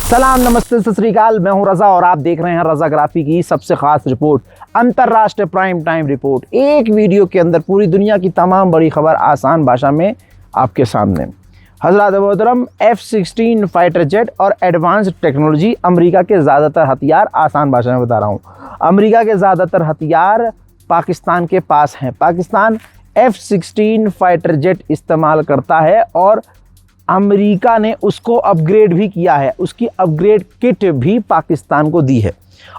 सलाम, नमस्ते, सत श्री अकाल। मैं हूं रजा और आप देख रहे हैं रजाग्राफी की सबसे खास रिपोर्ट, अंतर्राष्ट्रीय प्राइम टाइम रिपोर्ट। एक वीडियो के अंदर पूरी दुनिया की तमाम बड़ी खबर आसान भाषा में आपके सामने। हजरत मोहतरम F-16 फाइटर जेट और एडवांस्ड टेक्नोलॉजी, अमेरिका के ज़्यादातर हथियार, आसान भाषा में बता रहा हूँ, अमेरिका के ज़्यादातर हथियार पाकिस्तान के पास हैं। पाकिस्तान F-16 फाइटर जेट इस्तेमाल करता है और अमेरिका ने उसको अपग्रेड भी किया है, उसकी अपग्रेड किट भी पाकिस्तान को दी है।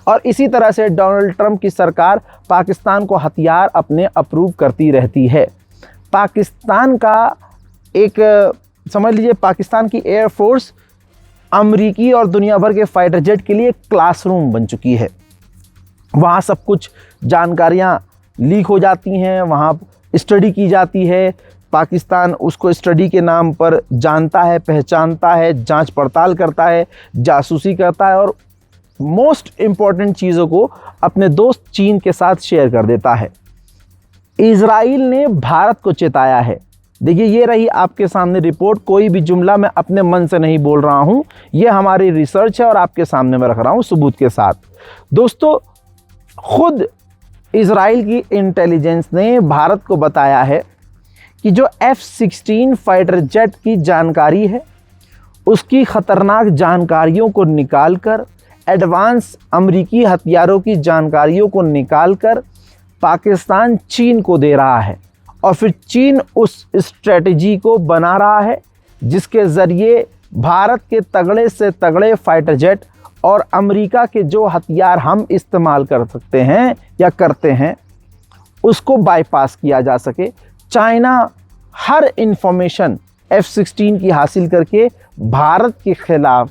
और इसी तरह से डोनाल्ड ट्रंप की सरकार पाकिस्तान को हथियार अपने अप्रूव करती रहती है। पाकिस्तान का एक, समझ लीजिए, पाकिस्तान की एयरफोर्स अमेरिकी और दुनिया भर के फाइटर जेट के लिए क्लासरूम बन चुकी है। वहाँ सब कुछ जानकारियाँ लीक हो जाती हैं, वहाँ स्टडी की जाती है। पाकिस्तान उसको स्टडी के नाम पर जानता है, पहचानता है, जांच पड़ताल करता है, जासूसी करता है और मोस्ट इम्पॉर्टेंट चीज़ों को अपने दोस्त चीन के साथ शेयर कर देता है। इजराइल ने भारत को चेताया है। देखिए, ये रही आपके सामने रिपोर्ट। कोई भी जुमला मैं अपने मन से नहीं बोल रहा हूँ, ये हमारी रिसर्च है और आपके सामने मैं रख रहा हूँ सबूत के साथ। दोस्तों, खुद इजराइल की इंटेलिजेंस ने भारत को बताया है कि जो F-16 फाइटर जेट की जानकारी है, उसकी ख़तरनाक जानकारियों को निकालकर, एडवांस अमेरिकी हथियारों की जानकारियों को निकालकर पाकिस्तान चीन को दे रहा है। और फिर चीन उस स्ट्रेटजी को बना रहा है जिसके ज़रिए भारत के तगड़े से तगड़े फाइटर जेट और अमेरिका के जो हथियार हम इस्तेमाल कर सकते हैं या करते हैं, उसको बाईपास किया जा सके। चाइना हर इंफॉर्मेशन F-16 की हासिल करके भारत के खिलाफ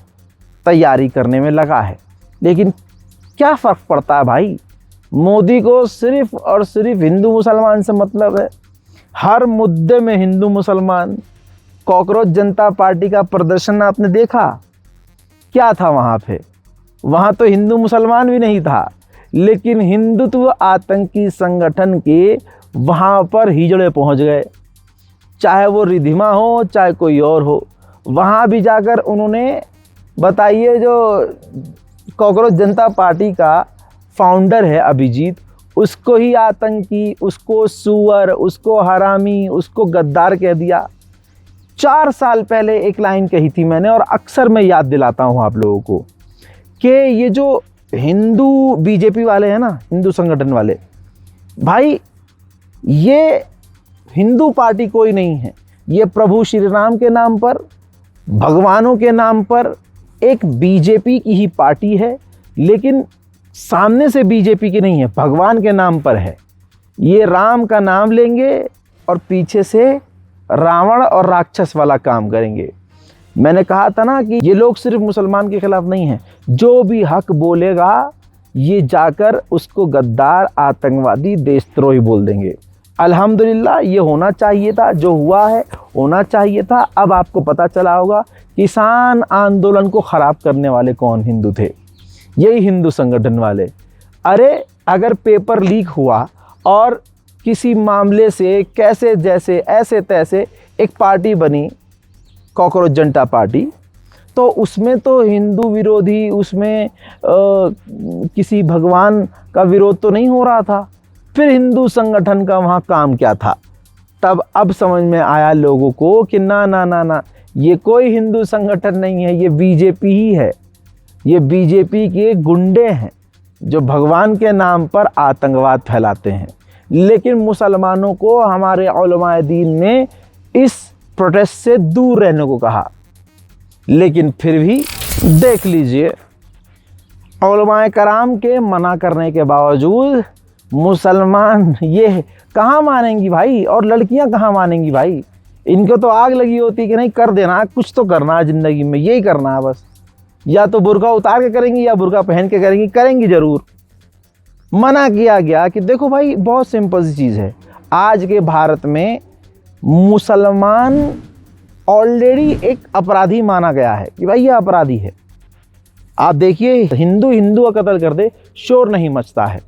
तैयारी करने में लगा है। लेकिन क्या फ़र्क पड़ता है भाई, मोदी को सिर्फ़ और सिर्फ हिंदू मुसलमान से मतलब है। हर मुद्दे में हिंदू मुसलमान। कॉकरोच जनता पार्टी का प्रदर्शन आपने देखा, क्या था वहाँ पे? वहाँ तो हिंदू मुसलमान भी नहीं था, लेकिन हिंदुत्व आतंकी संगठन के वहाँ पर हिजड़े पहुँच गए। चाहे वो रिधिमा हो, चाहे कोई और हो, वहाँ भी जाकर उन्होंने, बताइए, जो कॉकरोच जनता पार्टी का फाउंडर है अभिजीत, उसको ही आतंकी, उसको सुअर, उसको हरामी, उसको गद्दार कह दिया। 4 साल पहले एक लाइन कही थी मैंने और अक्सर मैं याद दिलाता हूँ आप लोगों को कि ये जो हिंदू बीजेपी वाले हैं ना, हिंदू संगठन वाले, भाई ये हिंदू पार्टी कोई नहीं है। ये प्रभु श्री राम के नाम पर, भगवानों के नाम पर एक बीजेपी की ही पार्टी है, लेकिन सामने से बीजेपी की नहीं है, भगवान के नाम पर है। ये राम का नाम लेंगे और पीछे से रावण और राक्षस वाला काम करेंगे। मैंने कहा था ना कि ये लोग सिर्फ मुसलमान के खिलाफ नहीं हैं, जो भी हक बोलेगा ये जाकर उसको गद्दार, आतंकवादी, देशद्रोही बोल देंगे। अल्हम्दुलिल्लाह, ये होना चाहिए था, जो हुआ है होना चाहिए था। अब आपको पता चला होगा किसान आंदोलन को ख़राब करने वाले कौन हिंदू थे, यही हिंदू संगठन वाले। अरे, अगर पेपर लीक हुआ और किसी मामले से कैसे जैसे ऐसे तैसे एक पार्टी बनी, कॉकरोच जनता पार्टी, तो उसमें तो हिंदू विरोधी, उसमें किसी भगवान का विरोध तो नहीं हो रहा था। फिर हिंदू संगठन का वहाँ काम क्या था? तब अब समझ में आया लोगों को कि ना ना ना ना, ये कोई हिंदू संगठन नहीं है, ये बीजेपी ही है। ये बीजेपी के गुंडे हैं जो भगवान के नाम पर आतंकवाद फैलाते हैं। लेकिन मुसलमानों को हमारे उलमाए दीन ने इस प्रोटेस्ट से दूर रहने को कहा। लेकिन फिर भी देख लीजिए, उलमाए कराम के मना करने के बावजूद मुसलमान ये कहाँ मानेंगी भाई, और लड़कियां कहाँ मानेंगी भाई। इनको तो आग लगी होती कि नहीं, कर देना, कुछ तो करना है ज़िंदगी में, यही करना है बस। या तो बुर्का उतार के करेंगी या बुर्का पहन के करेंगी, करेंगी ज़रूर। मना किया गया कि देखो भाई, बहुत सिंपल सी चीज़ है। आज के भारत में मुसलमान ऑलरेडी एक अपराधी माना गया है कि भाई ये अपराधी है। आप देखिए, हिंदू हिंदू का कत्ल कर दे, शोर नहीं मचता है,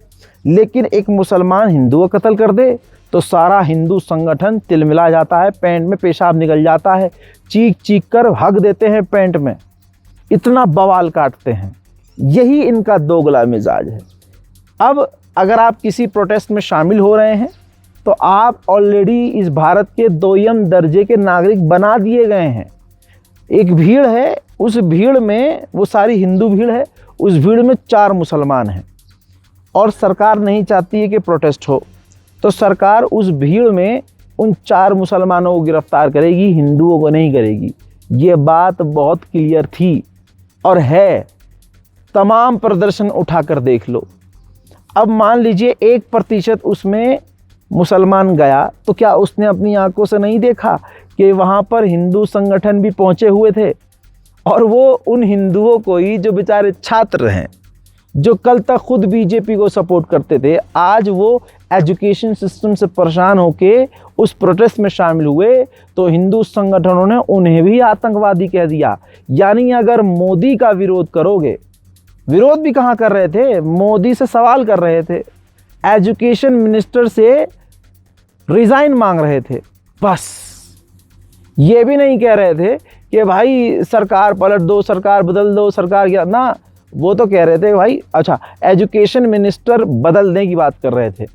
लेकिन एक मुसलमान हिंदू का कत्ल कर दे तो सारा हिंदू संगठन तिलमिला जाता है, पैंट में पेशाब निकल जाता है, चीख चीख कर हक देते हैं पैंट में। इतना बवाल काटते हैं। यही इनका दोगला मिजाज है। अब अगर आप किसी प्रोटेस्ट में शामिल हो रहे हैं तो आप ऑलरेडी इस भारत के दोयम दर्जे के नागरिक बना दिए गए हैं। एक भीड़ है, उस भीड़ में वो सारी हिंदू भीड़ है, उस भीड़ में 4 मुसलमान हैं और सरकार नहीं चाहती है कि प्रोटेस्ट हो, तो सरकार उस भीड़ में उन 4 मुसलमानों को गिरफ्तार करेगी, हिंदुओं को नहीं करेगी। ये बात बहुत क्लियर थी और है। तमाम प्रदर्शन उठाकर देख लो। अब मान लीजिए 1% उसमें मुसलमान गया, तो क्या उसने अपनी आंखों से नहीं देखा कि वहाँ पर हिंदू संगठन भी पहुँचे हुए थे और वो उन हिंदुओं को ही, जो बेचारे छात्र हैं, जो कल तक खुद बीजेपी को सपोर्ट करते थे, आज वो एजुकेशन सिस्टम से परेशान होके उस प्रोटेस्ट में शामिल हुए, तो हिंदू संगठनों ने उन्हें भी आतंकवादी कह दिया। यानी अगर मोदी का विरोध करोगे, विरोध भी कहाँ कर रहे थे, मोदी से सवाल कर रहे थे, एजुकेशन मिनिस्टर से रिज़ाइन मांग रहे थे, बस ये भी नहीं कह रहे थे कि भाई सरकार पलट दो, सरकार बदल दो, सरकार क्या ना, वो तो कह रहे थे भाई अच्छा एजुकेशन मिनिस्टर बदलने की बात कर रहे थे।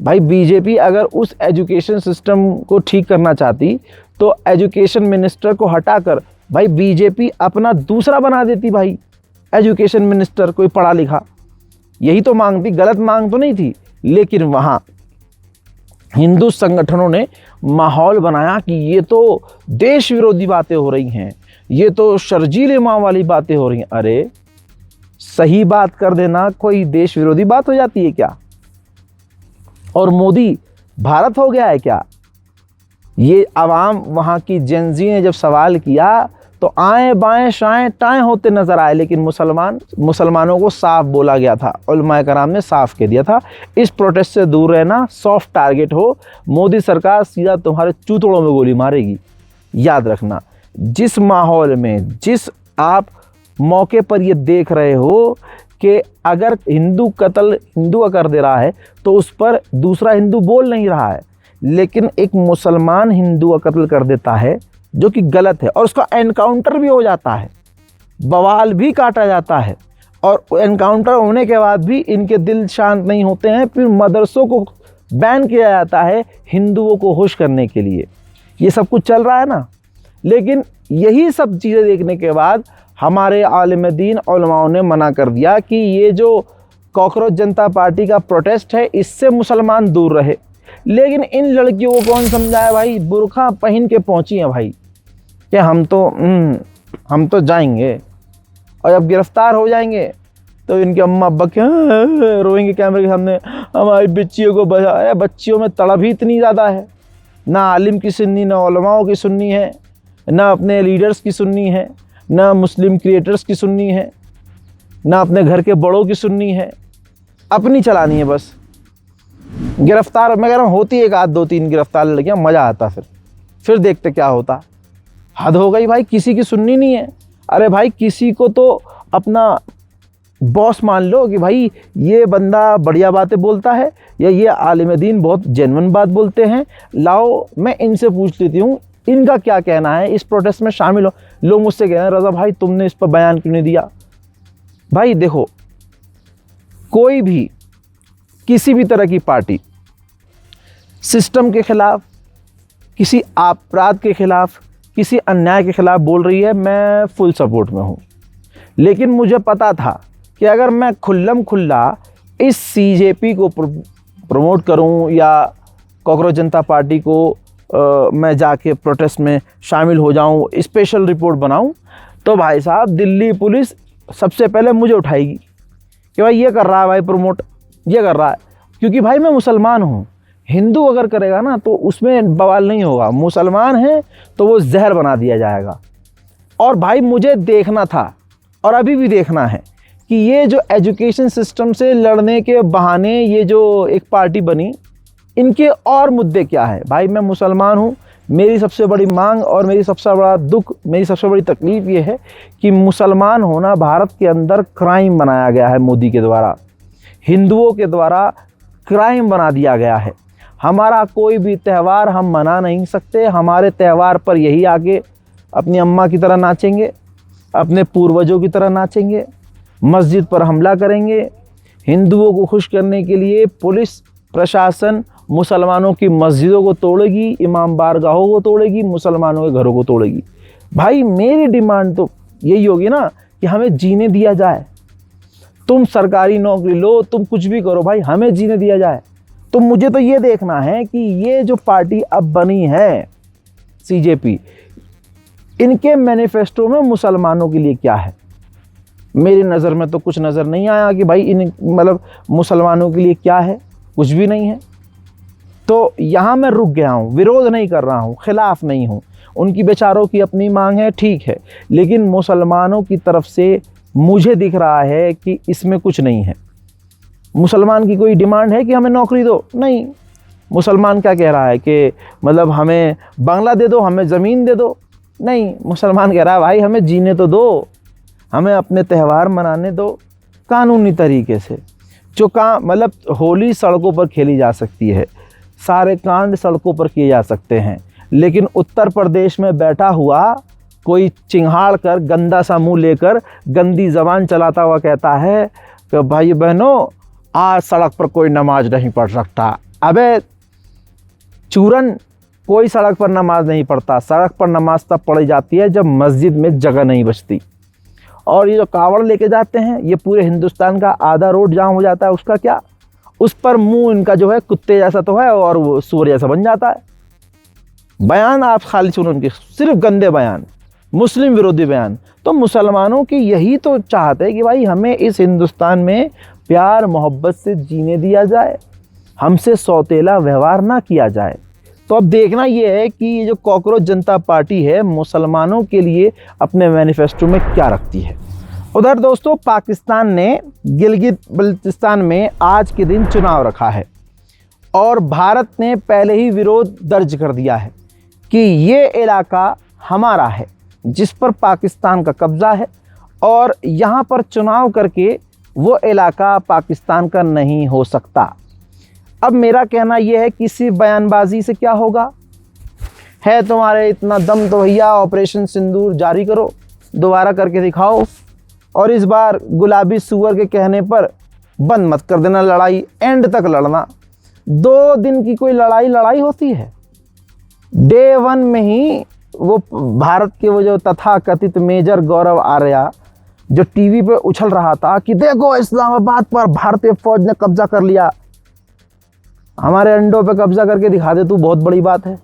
भाई बीजेपी अगर उस एजुकेशन सिस्टम को ठीक करना चाहती तो एजुकेशन मिनिस्टर को हटाकर भाई बीजेपी अपना दूसरा बना देती, भाई एजुकेशन मिनिस्टर कोई पढ़ा लिखा। यही तो मांग थी, गलत मांग तो नहीं थी। लेकिन वहाँ हिंदू संगठनों ने माहौल बनाया कि ये तो देश विरोधी बातें हो रही हैं, ये तो शर्जीले माँ वाली बातें हो रही हैं। अरे सही बात कर देना कोई देश विरोधी बात हो जाती है क्या? और मोदी भारत हो गया है क्या? ये आवाम वहाँ की जेनजी ने जब सवाल किया तो आए बाएं शाएं टाएं होते नजर आए, लेकिन मुसलमानों को साफ बोला गया था, उलमाए कराम ने साफ कह दिया था इस प्रोटेस्ट से दूर रहना, सॉफ्ट टारगेट हो, मोदी सरकार सीधा तुम्हारे चूतड़ों में गोली मारेगी। याद रखना, जिस माहौल में, जिस आप मौके पर ये देख रहे हो कि अगर हिंदू कत्ल हिंदू का कर दे रहा है तो उस पर दूसरा हिंदू बोल नहीं रहा है, लेकिन एक मुसलमान हिंदू का कत्ल कर देता है जो कि गलत है और उसका एनकाउंटर भी हो जाता है, बवाल भी काटा जाता है, और एनकाउंटर होने के बाद भी इनके दिल शांत नहीं होते हैं। फिर मदरसों को बैन किया जाता है हिंदुओं को खुश करने के लिए। ये सब कुछ चल रहा है ना। लेकिन यही सब चीज़ें देखने के बाद हमारे आलिम दीन उलमाओं ने मना कर दिया कि ये जो कॉकरोच जनता पार्टी का प्रोटेस्ट है इससे मुसलमान दूर रहे। लेकिन इन लड़कियों को कौन समझाए भाई, बुर्का पहन के पहुंची हैं भाई कि हम तो जाएंगे, और जब गिरफ्तार हो जाएंगे तो इनके अम्मा अब्बा क्या रोएंगे कैमरे के सामने, हमारी बच्चियों को बचा। बच्चियों में तड़प ही इतनी ज़्यादा है, ना आलिम की सुन्नी, ना उलमाओं की सुन्नी है, ना अपने लीडर्स की सुन्नी है, ना मुस्लिम क्रिएटर्स की सुन्नी है, ना अपने घर के बड़ों की सुन्नी है, अपनी चलानी है बस। गिरफ्तार मैं कह रहा हूँ होती एक आध 2-3 गिरफ्तार लड़कियाँ, मज़ा आता, फिर देखते क्या होता। हद हो गई भाई, किसी की सुननी नहीं है। अरे भाई किसी को तो अपना बॉस मान लो कि भाई ये बंदा बढ़िया बातें बोलता है या ये आलिम दीन बहुत जेन्युइन बात बोलते हैं, लाओ मैं इनसे पूछ लेती हूँ इनका क्या कहना है, इस प्रोटेस्ट में शामिल हो। लोग मुझसे कह रहे हैं रज़ा भाई तुमने इस पर बयान क्यों नहीं दिया। भाई देखो, कोई भी किसी भी तरह की पार्टी सिस्टम के खिलाफ, किसी अपराध के खिलाफ, किसी अन्याय के खिलाफ बोल रही है, मैं फुल सपोर्ट में हूँ। लेकिन मुझे पता था कि अगर मैं खुल्लम खुल्ला इस सीजेपी को प्रमोट करूँ या कॉकरोच जनता पार्टी को मैं जाके प्रोटेस्ट में शामिल हो जाऊँ, स्पेशल रिपोर्ट बनाऊँ, तो भाई साहब दिल्ली पुलिस सबसे पहले मुझे उठाएगी कि भाई ये कर रहा है भाई प्रमोट, ये कर रहा है। क्योंकि भाई मैं मुसलमान हूँ, हिंदू अगर करेगा ना तो उसमें बवाल नहीं होगा, मुसलमान है तो वो जहर बना दिया जाएगा। और भाई मुझे देखना था और अभी भी देखना है कि ये जो एजुकेशन सिस्टम से लड़ने के बहाने ये जो एक पार्टी बनी, इनके और मुद्दे क्या है। भाई मैं मुसलमान हूँ, मेरी सबसे बड़ी मांग और मेरी सबसे बड़ा दुख, मेरी सबसे बड़ी तकलीफ़ ये है कि मुसलमान होना भारत के अंदर क्राइम बनाया गया है मोदी के द्वारा, हिंदुओं के द्वारा क्राइम बना दिया गया है। हमारा कोई भी त्यौहार हम मना नहीं सकते, हमारे त्यौहार पर यही आके अपनी अम्मा की तरह नाचेंगे, अपने पूर्वजों की तरह नाचेंगे, मस्जिद पर हमला करेंगे। हिंदुओं को खुश करने के लिए पुलिस प्रशासन मुसलमानों की मस्जिदों को तोड़ेगी, इमाम बारगाहों को तोड़ेगी, मुसलमानों के घरों को तोड़ेगी। भाई मेरी डिमांड तो यही होगी ना कि हमें जीने दिया जाए। तुम सरकारी नौकरी लो, तुम कुछ भी करो भाई, हमें जीने दिया जाए। तो मुझे तो ये देखना है कि ये जो पार्टी अब बनी है सीजेपी, इनके मैनिफेस्टो में मुसलमानों के लिए क्या है। मेरी नज़र में तो कुछ नज़र नहीं आया कि भाई इन मतलब मुसलमानों के लिए क्या है, कुछ भी नहीं है। तो यहाँ मैं रुक गया हूँ, विरोध नहीं कर रहा हूँ, खिलाफ नहीं हूँ। उनकी बेचारों की अपनी मांग है, ठीक है, लेकिन मुसलमानों की तरफ से मुझे दिख रहा है कि इसमें कुछ नहीं है। मुसलमान की कोई डिमांड है कि हमें नौकरी दो? नहीं। मुसलमान क्या कह रहा है कि मतलब हमें बंगला दे दो, हमें ज़मीन दे दो? नहीं। मुसलमान कह रहा है भाई हमें जीने तो दो, हमें अपने त्यौहार मनाने दो कानूनी तरीके से। जो मतलब होली सड़कों पर खेली जा सकती है, सारे कांड सड़कों पर किए जा सकते हैं, लेकिन उत्तर प्रदेश में बैठा हुआ कोई चिंगाड़ कर गंदा सा मुंह लेकर गंदी ज़बान चलाता हुआ कहता है कि भाई बहनों आज सड़क पर कोई नमाज नहीं पढ़ सकता। अबे चूरन, कोई सड़क पर नमाज नहीं पढ़ता। सड़क पर नमाज तब पढ़ी जाती है जब मस्जिद में जगह नहीं बचती। और ये जो कावड़ लेके जाते हैं, ये पूरे हिंदुस्तान का आधा रोड जाम हो जाता है, उसका क्या? उस पर मुंह इनका जो है कुत्ते जैसा तो है और वो सूअर जैसा बन जाता है। बयान आप खाली सुनो उनके, सिर्फ गंदे बयान, मुस्लिम विरोधी बयान। तो मुसलमानों की यही तो चाहत है कि भाई हमें इस हिंदुस्तान में प्यार मोहब्बत से जीने दिया जाए, हमसे सौतेला व्यवहार ना किया जाए। तो अब देखना ये है कि ये जो कॉकरोच जनता पार्टी है मुसलमानों के लिए अपने मैनिफेस्टो में क्या रखती है। उधर दोस्तों पाकिस्तान ने गिलगित बल्तिस्तान में आज के दिन चुनाव रखा है और भारत ने पहले ही विरोध दर्ज कर दिया है कि ये इलाका हमारा है जिस पर पाकिस्तान का कब्ज़ा है और यहाँ पर चुनाव करके वो इलाका पाकिस्तान का नहीं हो सकता। अब मेरा कहना यह है कि किसी बयानबाजी से क्या होगा? है तुम्हारे इतना दम तो भैया ऑपरेशन सिंदूर जारी करो, दोबारा करके दिखाओ, और इस बार गुलाबी सूअर के कहने पर बंद मत कर देना लड़ाई, एंड तक लड़ना। 2 दिन की कोई लड़ाई होती है? डे 1 में ही वो भारत के वो जो तथाकथित मेजर गौरव आर्या जो टीवी पे उछल रहा था कि देखो इस्लामाबाद पर भारतीय फौज ने कब्जा कर लिया, हमारे अंडों पे कब्जा करके दिखा दे तू, बहुत बड़ी बात है।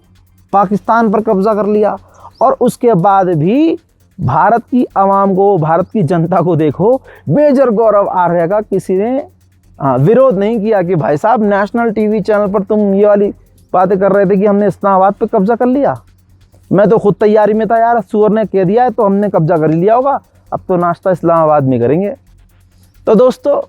पाकिस्तान पर कब्जा कर लिया और उसके बाद भी भारत की आवाम को, भारत की जनता को देखो, मेजर गौरव आर्या का किसी ने विरोध नहीं किया कि भाई साहब नेशनल टीवी चैनल पर तुम ये वाली बातें कर रहे थे कि हमने इस्लामाबाद पे कब्जा कर लिया। मैं तो खुद तैयारी में था यार, सूअर ने कह दिया है तो हमने कब्जा कर लिया होगा, अब तो नाश्ता इस्लामाबाद में करेंगे। तो दोस्तों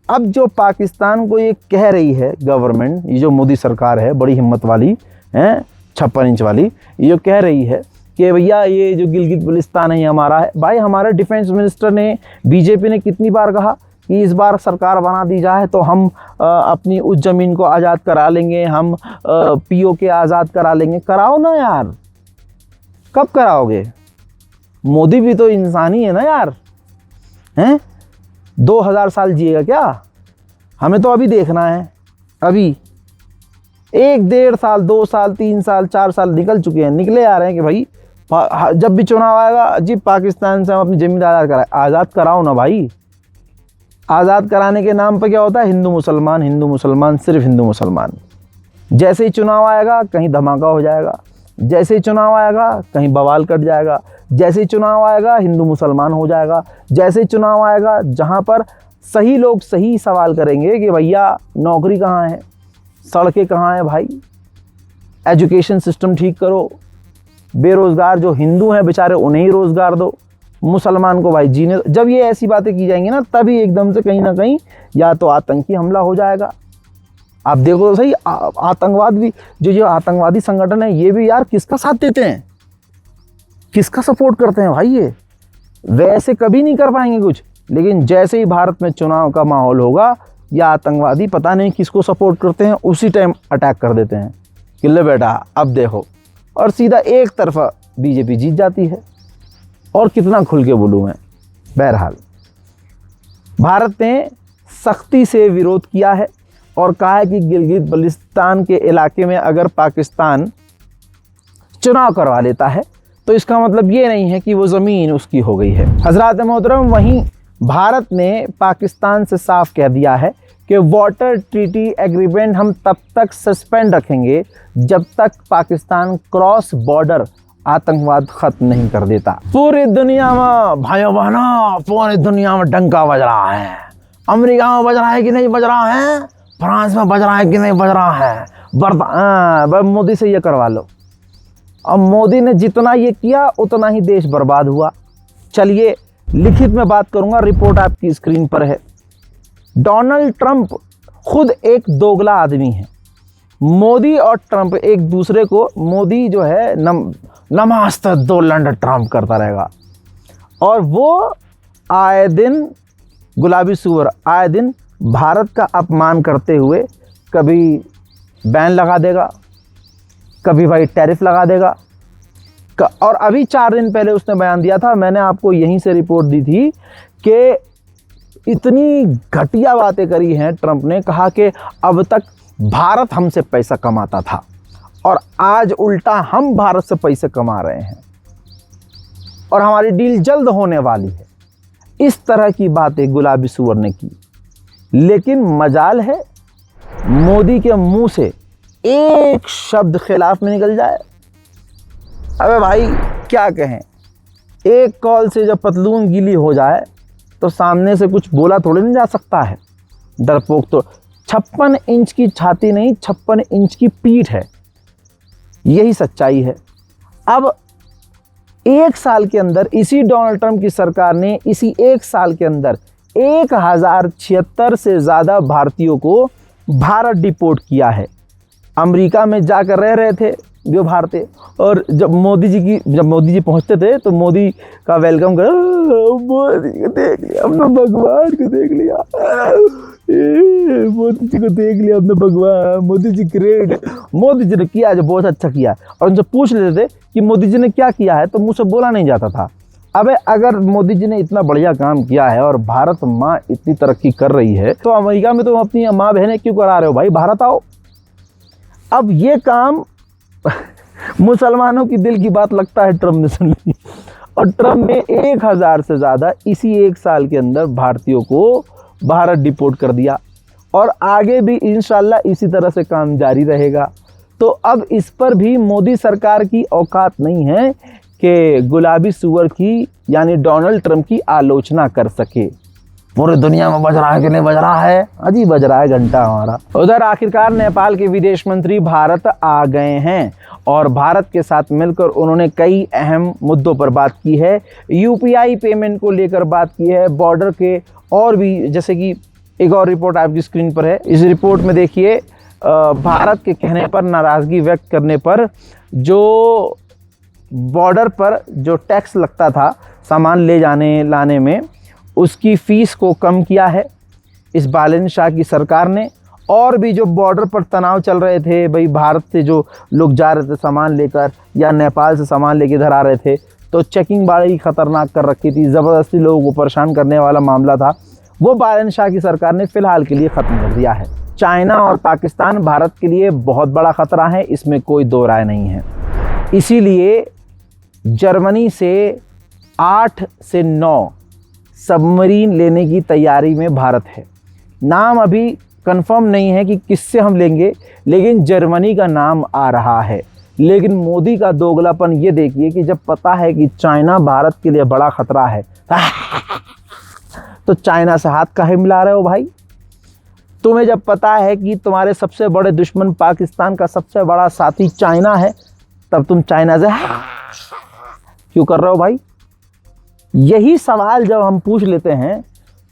अब जो पाकिस्तान को ये कह रही है गवर्नमेंट, ये जो मोदी सरकार है बड़ी हिम्मत वाली है, 56 इंच वाली, ये जो कह रही है कि भैया ये जो गिलगित बल्तिस्तान है हमारा है। भाई हमारे डिफेंस मिनिस्टर ने, बीजेपी ने कितनी बार कहा कि इस बार सरकार बना दी जाए तो हम अपनी उस ज़मीन को आज़ाद करा लेंगे, हम पीओके आज़ाद करा लेंगे। कराओ ना यार, कब कराओगे? मोदी भी तो इंसान ही है ना यार, हैं? 2000 साल जिएगा क्या? हमें तो अभी देखना है, अभी 1 डेढ़ साल 2 साल 3 साल 4 साल निकल चुके हैं, निकले आ रहे हैं कि भाई जब भी चुनाव आएगा जी पाकिस्तान से हम अपनी ज़मीन आज़ाद कराओ ना भाई। आज़ाद कराने के नाम पर क्या होता है? हिंदू मुसलमान, सिर्फ हिंदू मुसलमान। जैसे ही चुनाव आएगा कहीं धमाका हो जाएगा, जैसे ही चुनाव आएगा कहीं बवाल कट जाएगा, जैसे ही चुनाव आएगा हिंदू मुसलमान हो जाएगा, जैसे ही चुनाव आएगा जहाँ पर सही लोग सही सवाल करेंगे कि भैया नौकरी कहाँ है, सड़कें कहाँ हैं भाई, एजुकेशन सिस्टम ठीक करो, बेरोज़गार जो हिंदू हैं बेचारे उन्हें ही रोज़गार दो, मुसलमान को भाई जीने। जब ये ऐसी बातें की जाएंगी ना तभी एकदम से कहीं ना कहीं या तो आतंकी हमला हो जाएगा। आप देखो तो सही, आतंकवाद भी, जो आतंकवादी संगठन है ये भी यार किसका साथ देते हैं, किसका सपोर्ट करते हैं भाई? ये वैसे कभी नहीं कर पाएंगे कुछ, लेकिन जैसे ही भारत में चुनाव का माहौल होगा या आतंकवादी पता नहीं किसको सपोर्ट करते हैं उसी टाइम अटैक कर देते हैं कि ले बेटा अब देखो, और सीधा एक तरफा बीजेपी जीत जाती है। और कितना खुल के बोलूँ मैं। बहरहाल भारत ने सख्ती से विरोध किया है और कहा है कि गिलगित बल्तिस्तान के इलाके में अगर पाकिस्तान चुनाव करवा लेता है तो इसका मतलब ये नहीं है कि वो ज़मीन उसकी हो गई है। हज़रात मोहतरम, वहीं भारत ने पाकिस्तान से साफ कह दिया है कि वाटर ट्रीटी एग्रीमेंट हम तब तक सस्पेंड रखेंगे जब तक पाकिस्तान क्रॉस बॉर्डर आतंकवाद खत्म नहीं कर देता। पूरी दुनिया में भाइयों बहनों, पूरी दुनिया में डंका बज रहा है। अमेरिका में बज रहा है कि नहीं बज रहा है, फ्रांस में बज रहा है कि नहीं बज रहा है। मोदी से ये करवा लो। अब मोदी ने जितना ये किया उतना ही देश बर्बाद हुआ। चलिए लिखित में बात करूंगा, रिपोर्ट आपकी स्क्रीन पर है। डोनाल्ड ट्रंप खुद एक दोगला आदमी है। मोदी और ट्रंप एक दूसरे को, मोदी जो है नमस्ते डोनाल्ड ट्रंप करता रहेगा और वो आए दिन गुलाबी सुअर आए दिन भारत का अपमान करते हुए कभी बैन लगा देगा, कभी भाई टैरिफ लगा देगा। और अभी 4 दिन पहले उसने बयान दिया था, मैंने आपको यहीं से रिपोर्ट दी थी कि इतनी घटिया बातें करी हैं ट्रंप ने। कहा कि अब तक भारत हमसे पैसा कमाता था और आज उल्टा हम भारत से पैसे कमा रहे हैं और हमारी डील जल्द होने वाली है। इस तरह की बातें गुलाबी सुअर ने की, लेकिन मजाल है मोदी के मुंह से एक शब्द खिलाफ में निकल जाए। अबे भाई क्या कहें, एक कॉल से जब पतलून गीली हो जाए तो सामने से कुछ बोला थोड़ी नहीं जा सकता है। डरपोक तो 56 इंच की छाती नहीं, 56 इंच की पीठ है। यही सच्चाई है। अब 1 साल के अंदर इसी डोनाल्ड ट्रंप की सरकार ने इसी 1 साल के अंदर 1076 से ज़्यादा भारतीयों को भारत डिपोर्ट किया है। अमेरिका में जाकर रह रहे थे जो भारतीय, और जब मोदी जी पहुंचते थे तो मोदी का वेलकम कर, मोदी को देख लिया हमने, भगवान को देख लिया, मोदी जी को देख लिया हमने, भगवान, मोदी जी ग्रेट, मोदी जी ने किया जो बहुत अच्छा किया। और उनसे पूछ लेते थे कि मोदी जी ने क्या किया है तो मुँह से बोला नहीं जाता था। अबे अगर मोदी जी ने इतना बढ़िया काम किया है और भारत माँ इतनी तरक्की कर रही है तो अमेरिका में तुम अपनी माँ बहनें क्यों करा रहे हो भाई, भारत आओ। अब ये काम मुसलमानों की दिल की बात लगता है ट्रंप ने सुन ली और ट्रंप ने 1000 से ज़्यादा इसी 1 साल के अंदर भारतीयों को भारत डिपोर्ट कर दिया और आगे भी इंशाल्लाह इसी तरह से काम जारी रहेगा। तो अब इस पर भी मोदी सरकार की औकात नहीं है कि गुलाबी सुअर की यानी डोनाल्ड ट्रंप की आलोचना कर सके। पूरी दुनिया में बज रहा है कि नहीं बज रहा है, अजी बज रहा है घंटा हमारा। उधर आखिरकार नेपाल के विदेश मंत्री भारत आ गए हैं और भारत के साथ मिलकर उन्होंने कई अहम मुद्दों पर बात की है। यूपीआई पेमेंट को लेकर बात की है, बॉर्डर के और भी, जैसे कि एक और रिपोर्ट आपकी स्क्रीन पर है। इस रिपोर्ट में देखिए भारत के कहने पर नाराज़गी व्यक्त करने पर जो बॉर्डर पर जो टैक्स लगता था सामान ले जाने लाने में, उसकी फ़ीस को कम किया है इस बालन शाह की सरकार ने। और भी जो बॉर्डर पर तनाव चल रहे थे, भाई भारत से जो लोग जा रहे थे सामान लेकर या नेपाल से सामान लेके इधर आ रहे थे, तो चेकिंग बड़ी ख़तरनाक कर रखी थी, ज़बरदस्ती लोगों को परेशान करने वाला मामला था, वो बालन शाह की सरकार ने फ़िलहाल के लिए ख़त्म कर दिया है। चाइना और पाकिस्तान भारत के लिए बहुत बड़ा ख़तरा है, इसमें कोई दो राय नहीं है। इसीलिए जर्मनी से 8 से 9 सबमरीन लेने की तैयारी में भारत है। नाम अभी कंफर्म नहीं है कि किससे हम लेंगे, लेकिन जर्मनी का नाम आ रहा है। लेकिन मोदी का दोगलापन ये देखिए कि जब पता है कि चाइना भारत के लिए बड़ा खतरा है तो चाइना से हाथ काहे मिला रहे हो भाई। तुम्हें जब पता है कि तुम्हारे सबसे बड़े दुश्मन पाकिस्तान का सबसे बड़ा साथी चाइना है, तब तुम चाइना से क्यों कर रहे हो भाई। यही सवाल जब हम पूछ लेते हैं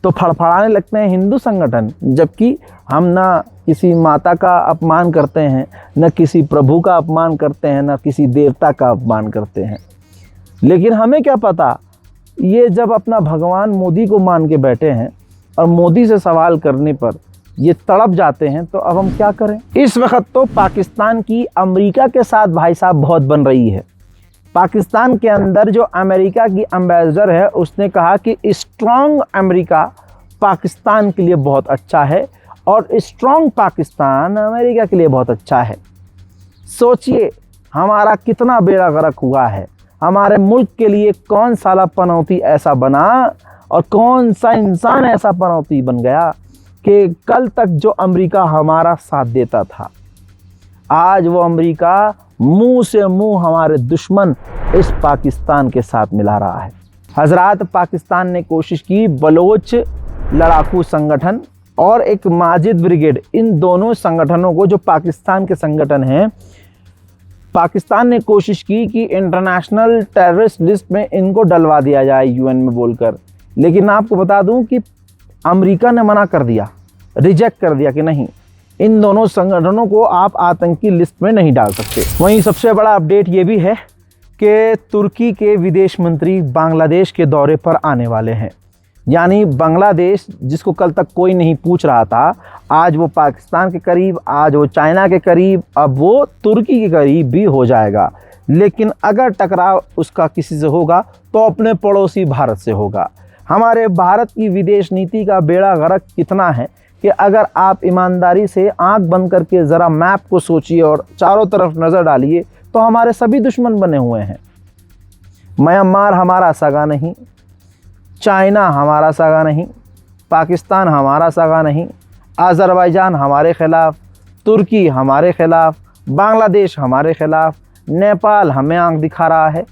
तो फड़फड़ाने लगते हैं हिंदू संगठन, जबकि हम ना किसी माता का अपमान करते हैं, न किसी प्रभु का अपमान करते हैं, न किसी देवता का अपमान करते हैं। लेकिन हमें क्या पता, ये जब अपना भगवान मोदी को मान के बैठे हैं और मोदी से सवाल करने पर ये तड़प जाते हैं, तो अब हम क्या करें। इस वक्त तो पाकिस्तान की अमेरिका के साथ भाई साहब बहुत बन रही है। पाकिस्तान के अंदर जो अमेरिका की एम्बेसडर है उसने कहा कि स्ट्रॉन्ग अमेरिका पाकिस्तान के लिए बहुत अच्छा है और स्ट्रॉन्ग पाकिस्तान अमेरिका के लिए बहुत अच्छा है। सोचिए हमारा कितना बेड़ा गर्क हुआ है, हमारे मुल्क के लिए कौन साला पनौती ऐसा बना और कौन सा इंसान ऐसा पनौती बन गया कि कल तक जो अमेरिका हमारा साथ देता था, आज वो अमेरिका मुंह से मुंह हमारे दुश्मन इस पाकिस्तान के साथ मिला रहा है। हजरात, पाकिस्तान ने कोशिश की बलोच लड़ाकू संगठन और एक माजिद ब्रिगेड, इन दोनों संगठनों को, जो पाकिस्तान के संगठन हैं, पाकिस्तान ने कोशिश की कि इंटरनेशनल टेररिस्ट लिस्ट में इनको डलवा दिया जाए यूएन में बोलकर, लेकिन आपको बता दूं कि अमेरिका ने मना कर दिया, रिजेक्ट कर दिया कि नहीं, इन दोनों संगठनों को आप आतंकी लिस्ट में नहीं डाल सकते। वहीं सबसे बड़ा अपडेट ये भी है कि तुर्की के विदेश मंत्री बांग्लादेश के दौरे पर आने वाले हैं। यानी बांग्लादेश, जिसको कल तक कोई नहीं पूछ रहा था, आज वो पाकिस्तान के करीब, आज वो चाइना के करीब, अब वो तुर्की के करीब भी हो जाएगा। लेकिन अगर टकराव उसका किसी से होगा तो अपने पड़ोसी भारत से होगा। हमारे भारत की विदेश नीति का बेड़ा गर्क कितना है कि अगर आप ईमानदारी से आंख बंद करके ज़रा मैप को सोचिए और चारों तरफ नज़र डालिए तो हमारे सभी दुश्मन बने हुए हैं। म्यांमार हमारा सगा नहीं, चाइना हमारा सगा नहीं, पाकिस्तान हमारा सगा नहीं, अज़रबैजान हमारे ख़िलाफ़, तुर्की हमारे ख़िलाफ़, बांग्लादेश हमारे ख़िलाफ़, नेपाल हमें आंख दिखा रहा है।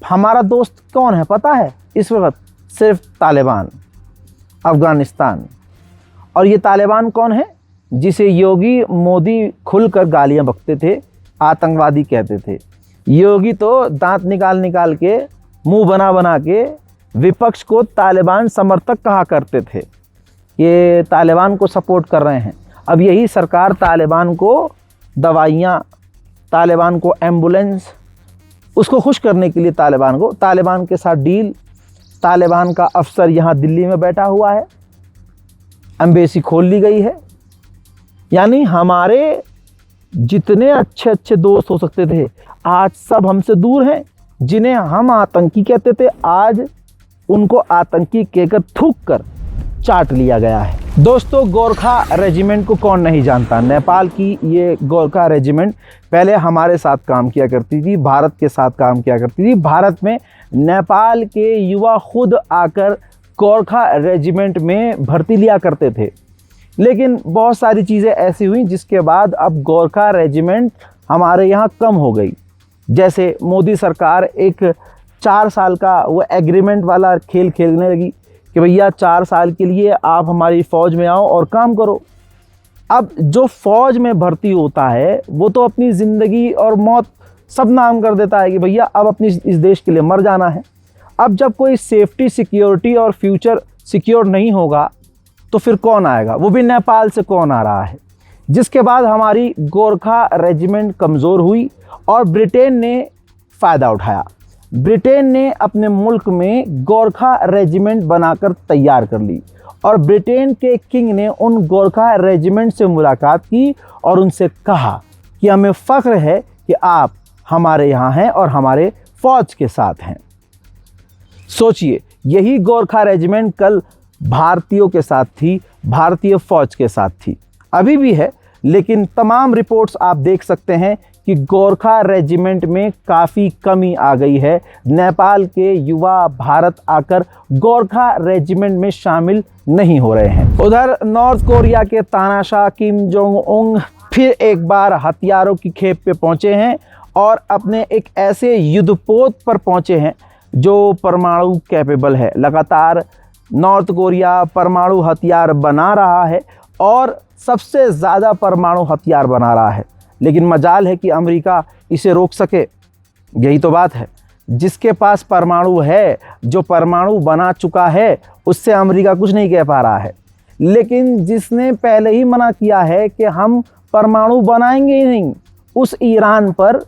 हमारा दोस्त कौन है पता है इस वक्त? सिर्फ तालिबान, अफ़गानिस्तान। और ये तालिबान कौन है? जिसे योगी मोदी खुलकर गालियां बकते थे, आतंकवादी कहते थे। योगी तो दांत निकाल निकाल के, मुंह बना बना के विपक्ष को तालिबान समर्थक कहा करते थे, ये तालिबान को सपोर्ट कर रहे हैं। अब यही सरकार तालिबान को दवाइयाँ, तालिबान को एम्बुलेंस, उसको खुश करने के लिए तालिबान के साथ डील, तालिबान का अफसर यहाँ दिल्ली में बैठा हुआ है, एम्बेसी खोल ली गई है। यानी हमारे जितने अच्छे अच्छे दोस्त हो सकते थे आज सब हमसे दूर हैं। जिन्हें हम आतंकी कहते थे आज उनको आतंकी कहकर थूक कर चाट लिया गया है। दोस्तों, गोरखा रेजिमेंट को कौन नहीं जानता। नेपाल की ये गोरखा रेजिमेंट पहले हमारे साथ काम किया करती थी, भारत के साथ काम किया करती थी। भारत में नेपाल के युवा खुद आकर गोरखा रेजिमेंट में भर्ती लिया करते थे, लेकिन बहुत सारी चीज़ें ऐसी हुई जिसके बाद अब गोरखा रेजिमेंट हमारे यहाँ कम हो गई। जैसे मोदी सरकार एक 4 साल का वो एग्रीमेंट वाला खेल खेलने लगी कि भैया 4 साल के लिए आप हमारी फ़ौज में आओ और काम करो। अब जो फ़ौज में भर्ती होता है वो तो अपनी ज़िंदगी और मौत सब नाम कर देता है कि भैया अब अपनी इस देश के लिए मर जाना है। अब जब कोई सेफ्टी, सिक्योरिटी और फ्यूचर सिक्योर नहीं होगा तो फिर कौन आएगा? वो भी नेपाल से कौन आ रहा है? जिसके बाद हमारी गोरखा रेजिमेंट कमज़ोर हुई और ब्रिटेन ने फ़ायदा उठाया। ब्रिटेन ने अपने मुल्क में गोरखा रेजिमेंट बनाकर तैयार कर ली और ब्रिटेन के किंग ने उन गोरखा रेजिमेंट से मुलाकात की और उनसे कहा कि हमें फ़ख्र है कि आप हमारे यहाँ हैं और हमारे फ़ौज के साथ हैं। सोचिए, यही गोरखा रेजिमेंट कल भारतीयों के साथ थी, भारतीय फ़ौज के साथ थी, अभी भी है, लेकिन तमाम रिपोर्ट्स आप देख सकते हैं कि गोरखा रेजिमेंट में काफ़ी कमी आ गई है। नेपाल के युवा भारत आकर गोरखा रेजिमेंट में शामिल नहीं हो रहे हैं। उधर नॉर्थ कोरिया के तानाशाह किम जोंग उंग फिर एक बार हथियारों की खेप पे पहुंचे हैं और अपने एक ऐसे युद्धपोत पर पहुंचे हैं जो परमाणु कैपेबल है। लगातार नॉर्थ कोरिया परमाणु हथियार बना रहा है और सबसे ज़्यादा परमाणु हथियार बना रहा है, लेकिन मजाल है कि अमेरिका इसे रोक सके। यही तो बात है, जिसके पास परमाणु है, जो परमाणु बना चुका है, उससे अमेरिका कुछ नहीं कह पा रहा है। लेकिन जिसने पहले ही मना किया है कि हम परमाणु बनाएंगे ही नहीं, उस ईरान पर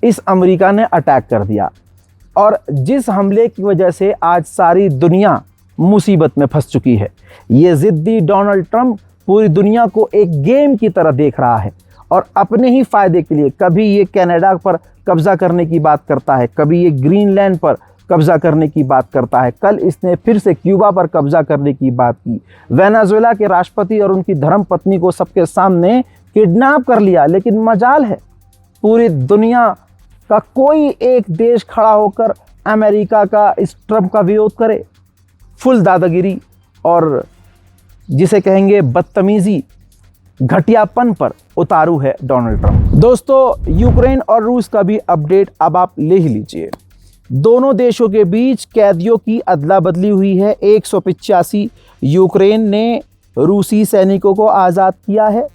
इस अमेरिका ने अटैक कर दिया और जिस हमले की वजह से आज सारी दुनिया मुसीबत में फंस चुकी है। ये ज़िद्दी डोनाल्ड ट्रंप पूरी दुनिया को एक गेम की तरह देख रहा है और अपने ही फायदे के लिए कभी ये कनाडा पर कब्जा करने की बात करता है, कभी ये ग्रीनलैंड पर कब्जा करने की बात करता है। कल इसने फिर से क्यूबा पर कब्जा करने की बात की। वेनेजुएला के राष्ट्रपति और उनकी धर्मपत्नी को सबके सामने किडनैप कर लिया। लेकिन मजाल है पूरी दुनिया का कोई एक देश खड़ा होकर अमेरिका का, इस ट्रंप का विरोध करे। फुल दादागिरी और जिसे कहेंगे बदतमीजी, घटियापन पर उतारू है डोनाल्ड ट्रंप। दोस्तों, यूक्रेन और रूस का भी अपडेट अब आप ले ही लीजिए। दोनों देशों के बीच कैदियों की अदला बदली हुई है। 185 यूक्रेन ने रूसी सैनिकों को आज़ाद किया है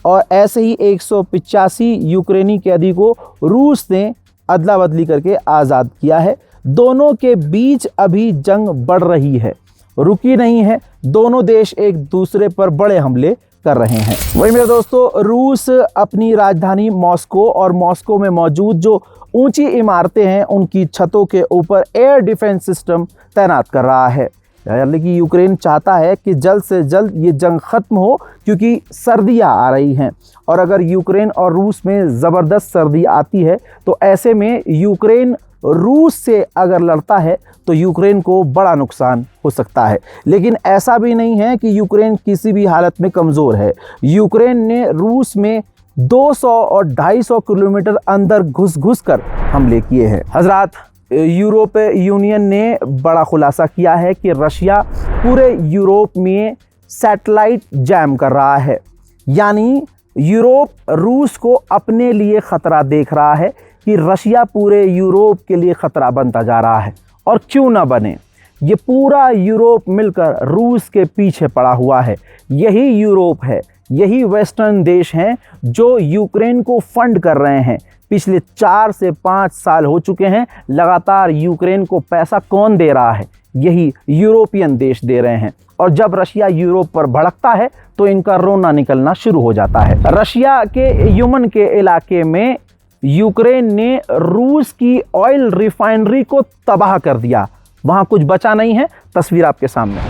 और ऐसे ही 185 यूक्रेनी कैदी को रूस ने अदला बदली करके आज़ाद किया है। दोनों के बीच अभी जंग बढ़ रही है, रुकी नहीं है। दोनों देश एक दूसरे पर बड़े हमले कर रहे हैं। वही मेरे दोस्तों, रूस अपनी राजधानी मॉस्को और मॉस्को में मौजूद जो ऊंची इमारतें हैं उनकी छतों के ऊपर एयर डिफेंस सिस्टम तैनात कर रहा है। यानी कि यूक्रेन चाहता है कि जल्द से जल्द ये जंग ख़त्म हो, क्योंकि सर्दियां आ रही हैं और अगर यूक्रेन और रूस में ज़बरदस्त सर्दी आती है तो ऐसे में यूक्रेन रूस से अगर लड़ता है तो यूक्रेन को बड़ा नुकसान हो सकता है। लेकिन ऐसा भी नहीं है कि यूक्रेन किसी भी हालत में कमज़ोर है। यूक्रेन ने रूस में 200 और 250 किलोमीटर अंदर घुस कर हमले किए हैं। हजरात, यूरोपीय यूनियन ने बड़ा खुलासा किया है कि रशिया पूरे यूरोप में सैटेलाइट जैम कर रहा है। यानी यूरोप रूस को अपने लिए ख़तरा देख रहा है कि रशिया पूरे यूरोप के लिए ख़तरा बनता जा रहा है। और क्यों ना बने, ये पूरा यूरोप मिलकर रूस के पीछे पड़ा हुआ है। यही यूरोप है, यही वेस्टर्न देश हैं जो यूक्रेन को फंड कर रहे हैं। पिछले 4 से 5 साल हो चुके हैं लगातार यूक्रेन को पैसा कौन दे रहा है? यही यूरोपियन देश दे रहे हैं। और जब रशिया यूरोप पर भड़कता है तो इनका रोना निकलना शुरू हो जाता है। रशिया के यमन के इलाके में यूक्रेन ने रूस की ऑयल रिफाइनरी को तबाह कर दिया। वहां कुछ बचा नहीं है। तस्वीर आपके सामने।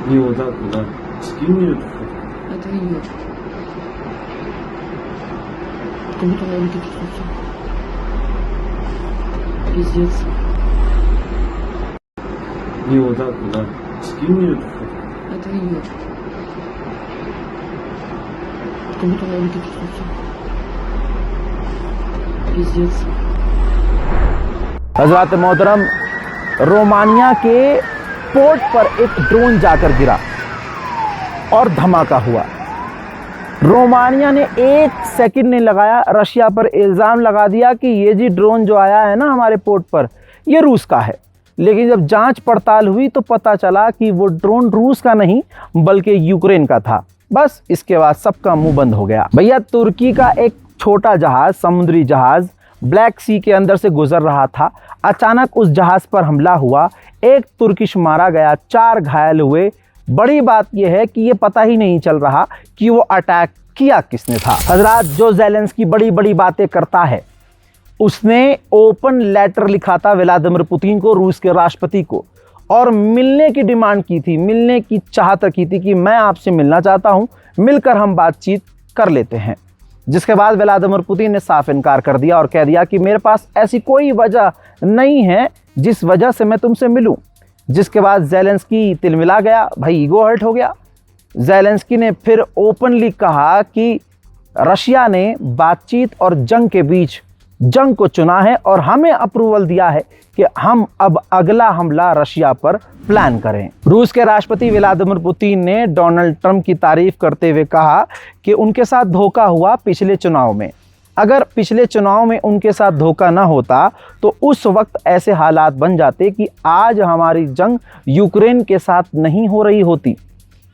Не вот так, да. Скинь мне эту фотку. Это ее. Как будто она летит в лицо. Пиздец. हजरत मोहतरम, रोमानिया के पोर्ट पर एक ड्रोन जाकर गिरा और धमाका हुआ। रोमानिया ने 1 सेकंड नहीं लगाया, रशिया पर इल्ज़ाम लगा दिया कि ये जी ड्रोन जो आया है ना हमारे पोर्ट पर, ये रूस का है। लेकिन जब जांच पड़ताल हुई तो पता चला कि वो ड्रोन रूस का नहीं बल्कि यूक्रेन का था। बस इसके बाद सबका मुंह बंद हो गया। भैया, तुर्की का एक छोटा जहाज़, समुद्री जहाज़ ब्लैक सी के अंदर से गुजर रहा था। अचानक उस जहाज़ पर हमला हुआ, एक तुर्किश मारा गया, 4 घायल हुए। बड़ी बात यह है कि ये पता ही नहीं चल रहा कि वो अटैक किया किसने था। हजरात, जो ज़ेलेंस्की बड़ी बड़ी बातें करता है, उसने ओपन लेटर लिखा था व्लादिमीर पुतिन को, रूस के राष्ट्रपति को, और मिलने की डिमांड की थी, मिलने की चाहत रखी थी कि मैं आपसे मिलना चाहता हूं, मिलकर हम बातचीत कर लेते हैं। जिसके बाद व्लादिमीर पुतिन ने साफ इनकार कर दिया और कह दिया कि मेरे पास ऐसी कोई वजह नहीं है जिस वजह से मैं तुमसे मिलूं। जिसके बाद ज़ेलेंस्की तिलमिला गया, भाई ईगो हर्ट हो गया। ज़ेलेंस्की ने फिर ओपनली कहा कि रशिया ने बातचीत और जंग के बीच जंग को चुना है और हमें अप्रूवल दिया है कि हम अब अगला हमला रशिया पर प्लान करें। रूस के राष्ट्रपति व्लादिमीर पुतिन ने डोनाल्ड ट्रंप की तारीफ करते हुए कहा कि उनके साथ धोखा हुआ पिछले चुनाव में। अगर पिछले चुनाव में उनके साथ धोखा ना होता तो उस वक्त ऐसे हालात बन जाते कि आज हमारी जंग यूक्रेन के साथ नहीं हो रही होती।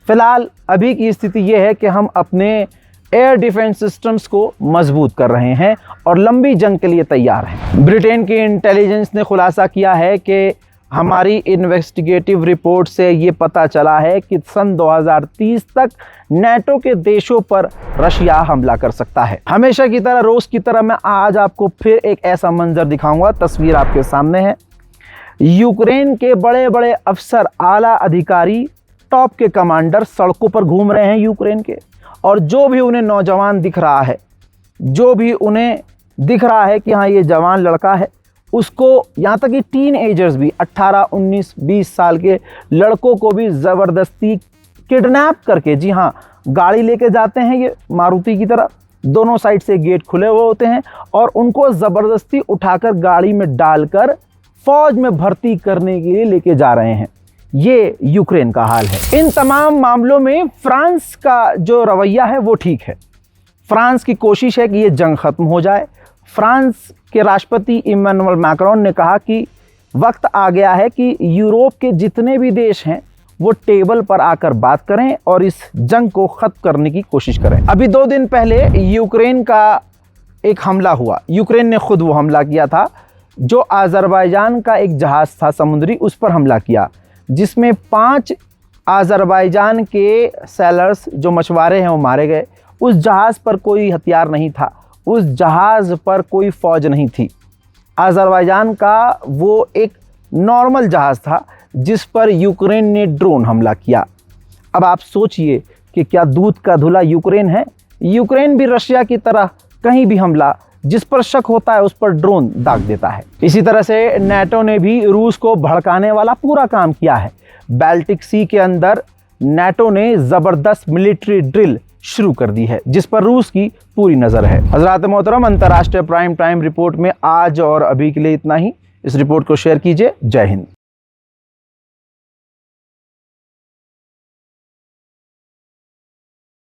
फिलहाल अभी की स्थिति यह है कि हम अपने एयर डिफेंस सिस्टम्स को मजबूत कर रहे हैं और लंबी जंग के लिए तैयार हैं। ब्रिटेन की इंटेलिजेंस ने खुलासा किया है कि हमारी इन्वेस्टिगेटिव रिपोर्ट से ये पता चला है कि सन 2030 तक नेटो के देशों पर रशिया हमला कर सकता है। हमेशा की तरह, रोज की तरह, मैं आज आपको फिर एक ऐसा मंजर दिखाऊंगा। तस्वीर आपके सामने है। यूक्रेन के बड़े बड़े अफसर, आला अधिकारी, टॉप के कमांडर सड़कों पर घूम रहे हैं यूक्रेन के, और जो भी उन्हें नौजवान दिख रहा है, जो भी उन्हें दिख रहा है कि हाँ ये जवान लड़का है, उसको, यहाँ तक कि टीन एजर्स भी, 18, 19, 20 साल के लड़कों को भी ज़बरदस्ती किडनैप करके, जी हाँ, गाड़ी लेके जाते हैं ये मारुति की तरह, दोनों साइड से गेट खुले हुए होते हैं, और उनको ज़बरदस्ती उठाकर गाड़ी में डालकर फौज में भर्ती करने के लिए लेके जा रहे हैं। ये यूक्रेन का हाल है। इन तमाम मामलों में फ्रांस का जो रवैया है वो ठीक है। फ्रांस की कोशिश है कि ये जंग ख़त्म हो जाए। फ्रांस के राष्ट्रपति इमैनुअल मैक्रोन ने कहा कि वक्त आ गया है कि यूरोप के जितने भी देश हैं वो टेबल पर आकर बात करें और इस जंग को ख़त्म करने की कोशिश करें। अभी 2 दिन पहले यूक्रेन का एक हमला हुआ। यूक्रेन ने खुद वो हमला किया था। जो अज़रबैजान का एक जहाज़ था समुद्री, उस पर हमला किया, जिसमें 5 अज़रबैजान के सेलर्स, जो मछुआरे हैं, वो मारे गए। उस जहाज़ पर कोई हथियार नहीं था, उस जहाज़ पर कोई फ़ौज नहीं थी। अज़रबैजान का वो एक नॉर्मल जहाज़ था जिस पर यूक्रेन ने ड्रोन हमला किया। अब आप सोचिए कि क्या दूध का धुला यूक्रेन है? यूक्रेन भी रशिया की तरह कहीं भी हमला जिस पर शक होता है उस पर ड्रोन दाग देता है। इसी तरह से नेटो ने भी रूस को भड़काने वाला पूरा काम किया है। बाल्टिक सी के अंदर नेटो ने ज़बरदस्त मिलिट्री ड्रिल शुरू कर दी है, जिस पर रूस की पूरी नज़र है। हज़रात मोहतरम, अंतर्राष्ट्रीय प्राइम टाइम रिपोर्ट में आज और अभी के लिए इतना ही। इस रिपोर्ट को शेयर कीजिए। जय हिंद।